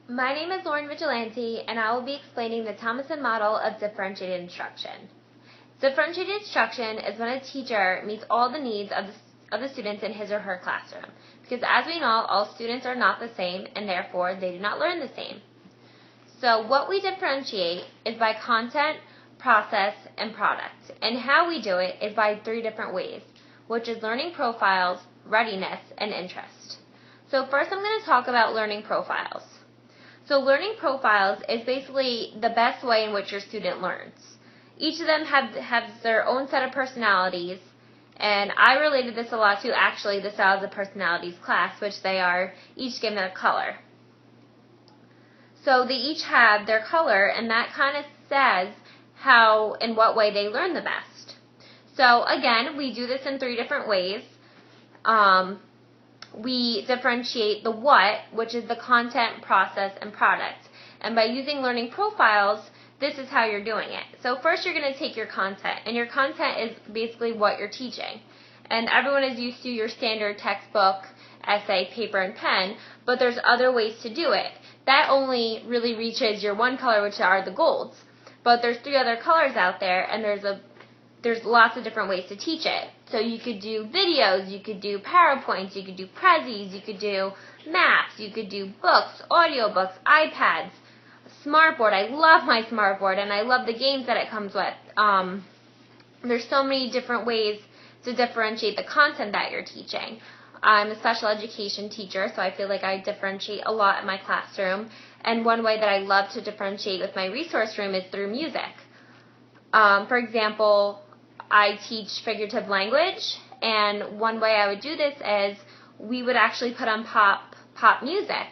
My name is Lauren Vigilante, and I will be explaining the Tomlinson model of differentiated instruction. Differentiated instruction is when a teacher meets all the needs of the students in his or her classroom, because as we know, all students are not the same, and therefore they do not learn the same. So what we differentiate is by content, process, and product, and how we do it is by 3 different ways, which is learning profiles, readiness, and interest. So first I'm going to talk about learning profiles. So learning profiles is basically the best way in which your student learns. Each of them has their own set of personalities, and I related this a lot to actually the Styles of Personalities class, which they are each given a color. So they each have their color, and that kind of says how and what way they learn the best. So again, we do this in 3 different ways. We differentiate the what, which is the content, process, and product. And by using learning profiles, this is how you're doing it. So first you're going to take your content, and your content is basically what you're teaching. And everyone is used to your standard textbook, essay, paper, and pen, but there's other ways to do it. That only really reaches your one color, which are the golds. But there's 3 other colors out there, and there's lots of different ways to teach it. So you could do videos, you could do PowerPoints, you could do Prezzies, you could do maps, you could do books, audiobooks, iPads, smartboard. I love my smartboard, and I love the games that it comes with. There's so many different ways to differentiate the content that you're teaching. I'm a special education teacher, so I feel like I differentiate a lot in my classroom. And one way that I love to differentiate with my resource room is through music. For example, I teach figurative language, and one way I would do this is we would actually put on pop music.